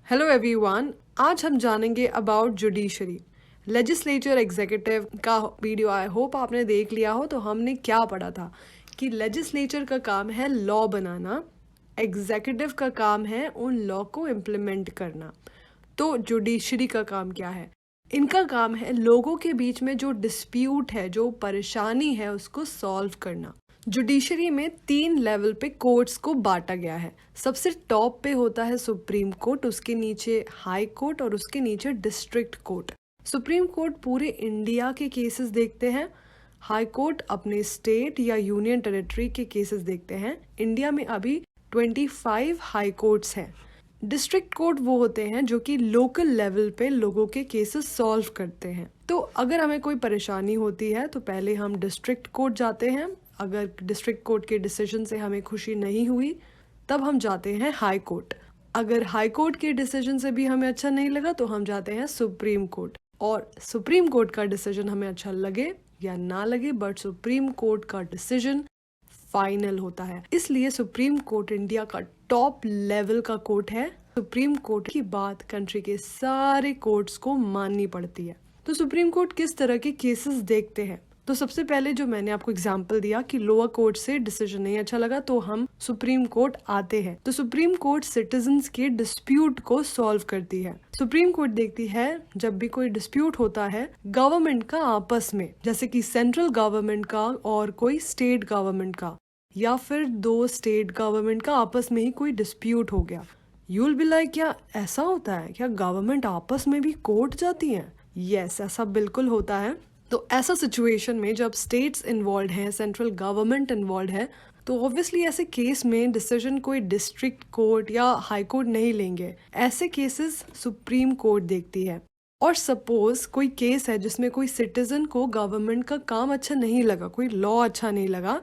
Hello everyone, आज हम जानेंगे अबाउट जुडिशरी। लेजिस्लेचर एग्जीक्यूटिव का वीडियो आई होप आपने देख लिया हो। तो हमने क्या पढ़ा था कि लेजिस्लेचर का काम है लॉ बनाना, एग्जीक्यूटिव का काम है उन लॉ को इम्प्लीमेंट करना। तो जुडिशरी का काम क्या है? इनका काम है लोगों के बीच में जो डिस्प्यूट है, जो परेशानी है, उसको सॉल्व करना। जुडिशरी में 3 लेवल पे कोर्ट्स को बांटा गया है। सबसे टॉप पे होता है सुप्रीम कोर्ट, उसके नीचे हाई कोर्ट और उसके नीचे डिस्ट्रिक्ट कोर्ट। सुप्रीम कोर्ट पूरे इंडिया के केसेस देखते हैं, हाई कोर्ट अपने स्टेट या यूनियन टेरिटरी के केसेस देखते हैं। इंडिया में अभी 25 हाई कोर्ट्स हैं। डिस्ट्रिक्ट कोर्ट वो होते हैं जो कि लोकल लेवल पे लोगों के केसेस सॉल्व करते हैं। तो अगर हमें कोई परेशानी होती है तो पहले हम डिस्ट्रिक्ट कोर्ट जाते हैं। अगर डिस्ट्रिक्ट कोर्ट के डिसीजन से हमें खुशी नहीं हुई तब हम जाते हैं हाई कोर्ट। अगर हाई कोर्ट के डिसीजन से भी हमें अच्छा नहीं लगा तो हम जाते हैं सुप्रीम कोर्ट। और सुप्रीम कोर्ट का डिसीजन हमें अच्छा लगे या ना लगे, बट सुप्रीम कोर्ट का डिसीजन फाइनल होता है। इसलिए सुप्रीम कोर्ट इंडिया का टॉप लेवल का कोर्ट है। सुप्रीम कोर्ट की बात कंट्री के सारे कोर्ट्स को माननी पड़ती है। तो सुप्रीम कोर्ट किस तरह के केसेस देखते हैं? तो सबसे पहले जो मैंने आपको एग्जांपल दिया कि लोअर कोर्ट से डिसीजन नहीं अच्छा लगा तो हम सुप्रीम कोर्ट आते हैं। तो सुप्रीम कोर्ट सिटीजन्स के डिस्प्यूट को सॉल्व करती है। सुप्रीम कोर्ट देखती है जब भी कोई डिस्प्यूट होता है गवर्नमेंट का आपस में, जैसे कि सेंट्रल गवर्नमेंट का और कोई स्टेट गवर्नमेंट का, या फिर 2 स्टेट गवर्नमेंट का आपस में ही कोई डिस्प्यूट हो गया। यूल बी लाइक, क्या ऐसा होता है? क्या गवर्नमेंट आपस में भी कोर्ट जाती है? यस, ऐसा बिल्कुल होता है। तो ऐसा सिचुएशन में जब स्टेट्स इन्वॉल्व हैं, सेंट्रल गवर्नमेंट इन्वॉल्व है, तो ऑब्वियसली ऐसे केस में डिसीजन कोई डिस्ट्रिक्ट कोर्ट या हाई कोर्ट नहीं लेंगे। ऐसे केसेस सुप्रीम कोर्ट देखती है। और सपोज कोई केस है जिसमें कोई सिटीजन को गवर्नमेंट का काम अच्छा नहीं लगा, कोई लॉ अच्छा नहीं लगा,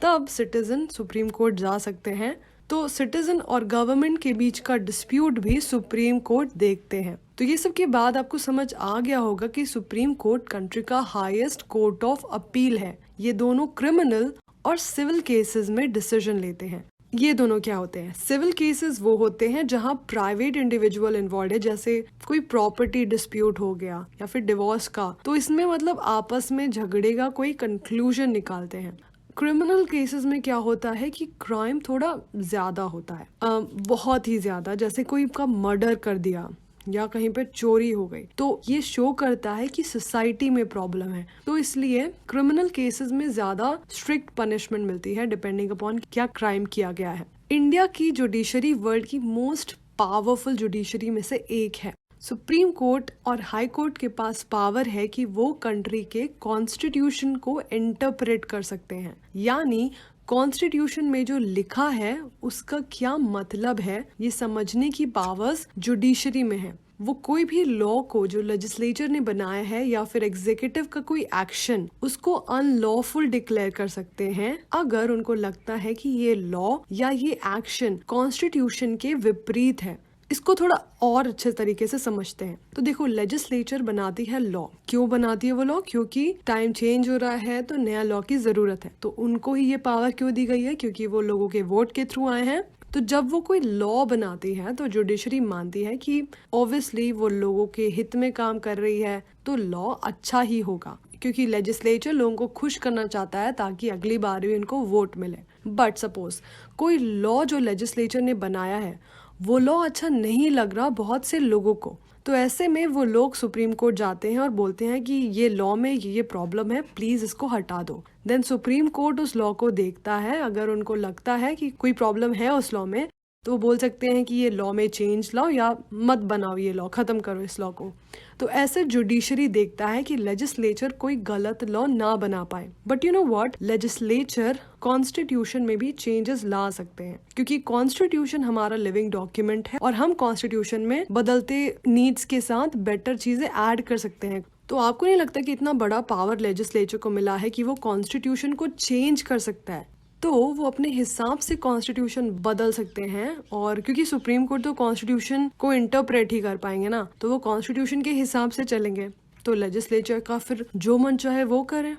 तब सिटीजन सुप्रीम कोर्ट जा सकते हैं। तो सिटीजन और गवर्नमेंट के बीच का डिस्प्यूट भी सुप्रीम कोर्ट देखते हैं। तो ये सब के बाद आपको समझ आ गया होगा कि सुप्रीम कोर्ट कंट्री का हाईएस्ट कोर्ट ऑफ अपील है। ये दोनों क्रिमिनल और सिविल केसेस में डिसीजन लेते हैं। ये दोनों क्या होते हैं? सिविल केसेस वो होते हैं जहां प्राइवेट इंडिविजुअल इन्वॉल्व है, जैसे कोई प्रॉपर्टी डिस्प्यूट हो गया या फिर डिवोर्स का। तो इसमें मतलब आपस में झगड़े का कोई कंक्लूजन निकालते हैं। क्रिमिनल केसेस में क्या होता है कि क्राइम थोड़ा ज्यादा होता है, बहुत ही ज्यादा। जैसे कोई का मर्डर कर दिया या कहीं पे चोरी हो गई, तो ये शो करता है कि सोसाइटी में प्रॉब्लम है। तो इसलिए क्रिमिनल केसेस में ज्यादा स्ट्रिक्ट पनिशमेंट मिलती है डिपेंडिंग अपॉन क्या क्राइम किया गया है। इंडिया की जुडिशरी वर्ल्ड की मोस्ट पावरफुल जुडिशरी में से एक है। सुप्रीम कोर्ट और हाई कोर्ट के पास पावर है कि वो कंट्री के कॉन्स्टिट्यूशन को इंटरप्रेट कर सकते हैं, यानी कॉन्स्टिट्यूशन में जो लिखा है उसका क्या मतलब है, ये समझने की पावर्स जुडिशरी में है। वो कोई भी लॉ को जो लेजिस्लेचर ने बनाया है या फिर एग्जीक्यूटिव का कोई एक्शन, उसको अनलॉफुल डिक्लेयर कर सकते हैं अगर उनको लगता है कि ये लॉ या ये एक्शन कॉन्स्टिट्यूशन के विपरीत है। इसको थोड़ा और अच्छे तरीके से समझते हैं। तो देखो, लेजिस्लेचर बनाती है लॉ। क्यों बनाती है वो लॉ? क्योंकि टाइम चेंज हो रहा है तो नया लॉ की जरूरत है। तो उनको ही ये पावर क्यों दी गई है? क्योंकि वो लोगों के वोट के थ्रू आए हैं। तो जब वो कोई लॉ बनाती है तो जुडिशरी मानती है कि ऑब्वियसली वो लोगों के हित में काम कर रही है, तो लॉ अच्छा ही होगा, क्योंकि लेजिस्लेचर लोगों को खुश करना चाहता है ताकि अगली बार भी उनको वोट मिले। बट सपोज कोई लॉ जो लेजिस्लेचर ने बनाया है वो लॉ अच्छा नहीं लग रहा बहुत से लोगों को, तो ऐसे में वो लोग सुप्रीम कोर्ट जाते हैं और बोलते हैं कि ये लॉ में ये प्रॉब्लम है, प्लीज इसको हटा दो। देन सुप्रीम कोर्ट उस लॉ को देखता है। अगर उनको लगता है कि कोई प्रॉब्लम है उस लॉ में, तो वो बोल सकते हैं कि ये लॉ में चेंज लाओ या मत बनाओ, ये लॉ खत्म करो इस लॉ को। तो ऐसे जुडिशरी देखता है कि लेजिस्लेचर कोई गलत लॉ ना बना पाए। But you know what, legislature constitution में भी चेंजेस ला सकते हैं, क्योंकि कॉन्स्टिट्यूशन हमारा लिविंग डॉक्यूमेंट है और हम कॉन्स्टिट्यूशन में बदलते नीड्स के साथ बेटर चीजें ऐड कर सकते हैं। तो आपको नहीं लगता कि इतना बड़ा पावर लेजिस्लेचर को मिला है कि वो कॉन्स्टिट्यूशन को चेंज कर सकता है? तो वो अपने हिसाब से कॉन्स्टिट्यूशन बदल सकते हैं। और क्योंकि सुप्रीम कोर्ट तो कॉन्स्टिट्यूशन को इंटरप्रेट ही कर पाएंगे ना, तो वो कॉन्स्टिट्यूशन के हिसाब से चलेंगे। तो लेजिस्लेचर का फिर जो मन चाहे वो करे।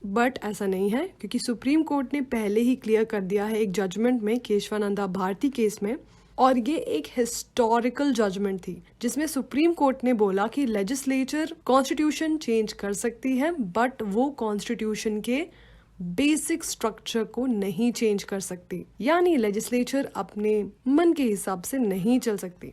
बट ऐसा नहीं है, क्योंकि सुप्रीम कोर्ट ने पहले ही क्लियर कर दिया है एक जजमेंट में, केशवानंदा भारती केस में, और ये एक हिस्टोरिकल जजमेंट थी जिसमें सुप्रीम कोर्ट ने बोला कि लेजिस्लेचर कॉन्स्टिट्यूशन चेंज कर सकती है बट वो कॉन्स्टिट्यूशन के बेसिक स्ट्रक्चर को नहीं चेंज कर सकती, यानी लेजिस्लेचर अपने मन के हिसाब से नहीं चल सकती।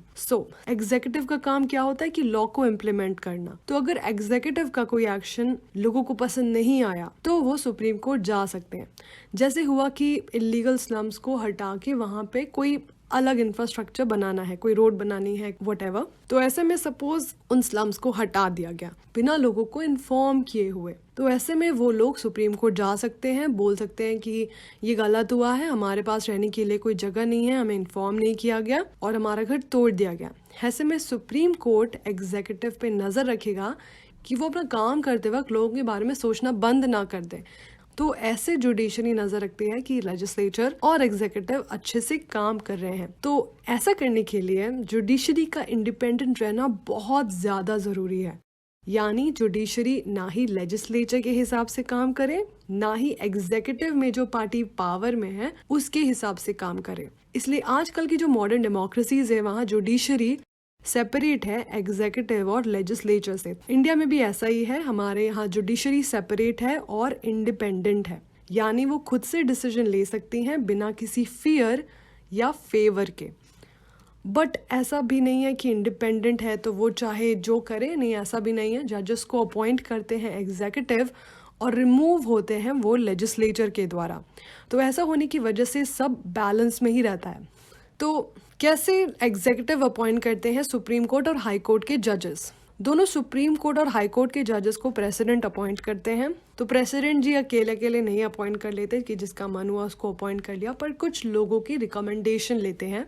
एग्जीक्यूटिव का काम क्या होता है कि लॉ को इम्प्लीमेंट करना। तो अगर एग्जीक्यूटिव का कोई एक्शन लोगों को पसंद नहीं आया तो वो सुप्रीम कोर्ट जा सकते हैं। जैसे हुआ कि इलीगल स्लम्स को हटा के वहां पे कोई अलग इंफ्रास्ट्रक्चर बनाना है, कोई रोड बनानी है, व्हाटएवर, तो ऐसे में सपोज उन स्लम्स को हटा दिया गया बिना लोगों को इन्फॉर्म किए हुए, तो ऐसे में वो लोग सुप्रीम कोर्ट जा सकते हैं, बोल सकते हैं कि ये गलत हुआ है, हमारे पास रहने के लिए कोई जगह नहीं है, हमें इन्फॉर्म नहीं किया गया और हमारा घर तोड़ दिया गया। ऐसे में सुप्रीम कोर्ट एग्जीक्यूटिव पे नजर रखेगा कि वो अपना काम करते वक्त लोगों के बारे में सोचना बंद ना कर दे। तो ऐसे जुडिशरी नजर रखती है कि लेजिस्लेचर और एग्जीक्यूटिव अच्छे से काम कर रहे हैं। तो ऐसा करने के लिए जुडिशरी का इंडिपेंडेंट रहना बहुत ज्यादा जरूरी है, यानी जुडिशरी ना ही लेजिस्लेचर के हिसाब से काम करे, ना ही एग्जीक्यूटिव में जो पार्टी पावर में है उसके हिसाब से काम करे। इसलिए आजकल की जो मॉडर्न डेमोक्रेसीज है वहाँ जुडिशरी सेपरेट है एग्जीक्यूटिव और लेजिस्लेचर से। इंडिया में भी ऐसा ही है, हमारे यहाँ जुडिशरी सेपरेट है और इंडिपेंडेंट है, यानी वो खुद से डिसीजन ले सकती हैं बिना किसी फियर या फेवर के। बट ऐसा भी नहीं है कि इंडिपेंडेंट है तो वो चाहे जो करे, नहीं ऐसा भी नहीं है। जजेस को अपॉइंट करते हैं एग्जीक्यूटिव और रिमूव होते हैं वो लेजिस्लेचर के द्वारा। तो ऐसा होने की वजह से सब बैलेंस में ही रहता है। तो कैसे एग्जीक्यूटिव अपॉइंट करते हैं सुप्रीम कोर्ट और हाई कोर्ट के जजेस? दोनों सुप्रीम कोर्ट और हाई कोर्ट के जजेस को प्रेसिडेंट अपॉइंट करते हैं। तो प्रेसिडेंट जी अकेले अकेले नहीं अपॉइंट कर लेते कि जिसका मन हुआ उसको अपॉइंट कर लिया, पर कुछ लोगों की रिकमेंडेशन लेते हैं।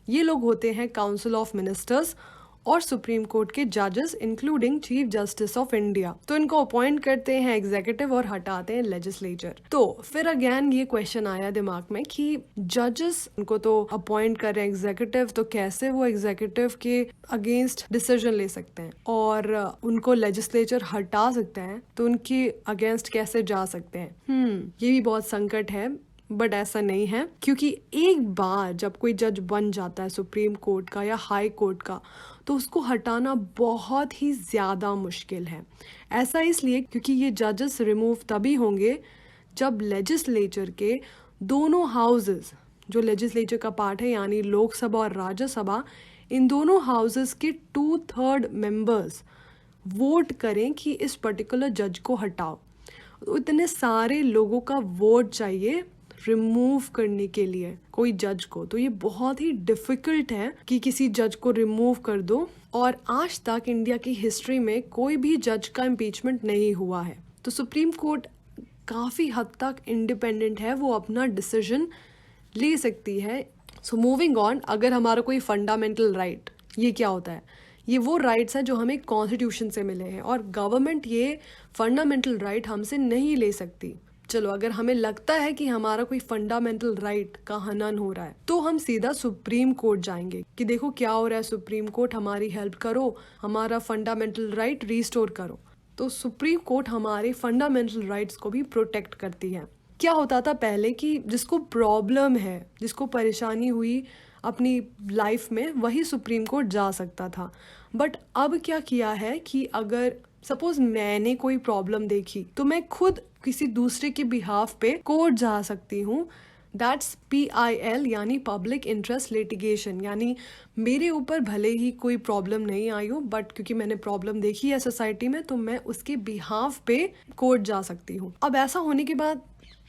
ये लोग होते हैं काउंसिल ऑफ मिनिस्टर्स और सुप्रीम कोर्ट के जजेस including chief justice of India. तो इनको अपॉइंट करते हैं एग्जीक्यूटिव और हटाते हैं लेजिस्लेचर। तो फिर अगेन ये क्वेश्चन आया दिमाग में कि जजेस उनको तो अपॉइंट कर रहे हैं एग्जीक्यूटिव, तो कैसे वो एग्जीक्यूटिव के अगेंस्ट डिसीजन ले सकते हैं और उनको लेजिस्लेचर हटा सकते हैं, तो उनके अगेंस्ट कैसे जा सकते हैं? ये भी बहुत संकट है। बट ऐसा नहीं है, क्योंकि एक बार जब कोई जज बन जाता है सुप्रीम कोर्ट का या हाई कोर्ट का, तो उसको हटाना बहुत ही ज़्यादा मुश्किल है। ऐसा इसलिए क्योंकि ये जजेस रिमूव तभी होंगे जब लेजिस्लेचर के दोनों हाउसेस, जो लेजिस्लेचर का पार्ट है यानी लोकसभा और राज्यसभा, इन दोनों हाउसेस के 2/3 मेंबर्स वोट करें कि इस पर्टिकुलर जज को हटाओ। तो इतने सारे लोगों का वोट चाहिए रिमूव करने के लिए कोई जज को। तो ये बहुत ही डिफिकल्ट है कि किसी जज को रिमूव कर दो, और आज तक इंडिया की हिस्ट्री में कोई भी जज का इम्पीचमेंट नहीं हुआ है। तो सुप्रीम कोर्ट काफ़ी हद तक इंडिपेंडेंट है, वो अपना डिसीजन ले सकती है। सो मूविंग ऑन, अगर हमारा कोई फंडामेंटल राइट, ये क्या होता है? ये वो राइट्स हैं जो हमें कॉन्स्टिट्यूशन से मिले हैं और गवर्नमेंट ये फंडामेंटल राइट हमसे नहीं ले सकती। चलो, अगर हमें लगता है कि हमारा कोई फंडामेंटल राइट का हनन हो रहा है तो हम सीधा सुप्रीम कोर्ट जाएंगे कि देखो क्या हो रहा है, सुप्रीम कोर्ट हमारी हेल्प करो, हमारा फंडामेंटल राइट रिस्टोर करो। तो सुप्रीम कोर्ट हमारे फंडामेंटल राइट्स को भी प्रोटेक्ट करती है। क्या होता था पहले कि जिसको प्रॉब्लम है, जिसको परेशानी हुई अपनी लाइफ में, वही सुप्रीम कोर्ट जा सकता था। बट अब क्या किया है कि अगर सपोज मैंने कोई प्रॉब्लम देखी तो मैं खुद किसी दूसरे के बिहाफ पे कोर्ट जा सकती हूँ। दैट्स PIL यानी पब्लिक इंटरेस्ट लिटिगेशन, यानी मेरे ऊपर भले ही कोई प्रॉब्लम नहीं आई हो, बट क्योंकि मैंने प्रॉब्लम देखी है सोसाइटी में तो मैं उसके बिहाफ पे कोर्ट जा सकती हूँ। अब ऐसा होने के बाद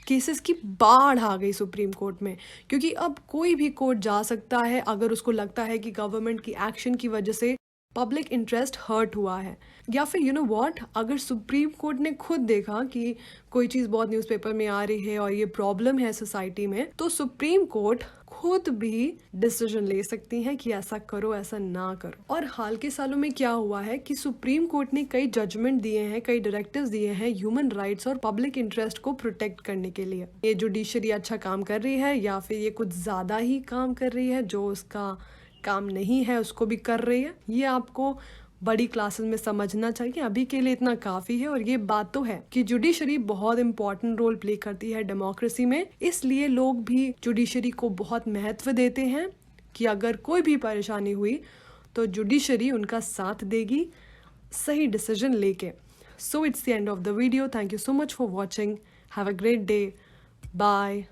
केसेस की बाढ़ आ गई सुप्रीम कोर्ट में, क्योंकि अब कोई भी कोर्ट जा सकता है अगर उसको लगता है कि गवर्नमेंट की एक्शन की वजह से पब्लिक इंटरेस्ट हर्ट हुआ है, या फिर यू नो व्हाट, अगर सुप्रीम कोर्ट ने खुद देखा कि कोई चीज़ बहुत न्यूज़पेपर में आ रही है और ये प्रॉब्लम है सोसाइटी में, तो सुप्रीम कोर्ट खुद भी डिसीजन ले सकती हैं कि ऐसा करो, ऐसा ना करो। और हाल के सालों में क्या हुआ है कि सुप्रीम कोर्ट ने कई जजमेंट दिए हैं, कई डायरेक्टिव्स दिए हैं ह्यूमन राइट्स और पब्लिक इंटरेस्ट को प्रोटेक्ट करने के लिए। ये जुडिशरी अच्छा काम कर रही है या फिर ये कुछ ज़्यादा ही काम कर रही है, जो उसका काम नहीं है उसको भी कर रही है, ये आपको बड़ी क्लासेस में समझना चाहिए। अभी के लिए इतना काफ़ी है। और ये बात तो है कि जुडिशरी बहुत इंपॉर्टेंट रोल प्ले करती है डेमोक्रेसी में, इसलिए लोग भी जुडिशरी को बहुत महत्व देते हैं, कि अगर कोई भी परेशानी हुई तो जुडिशरी उनका साथ देगी सही डिसीजन लेके. So it's the end of the video. Thank you so much for watching. Have a great day. Bye.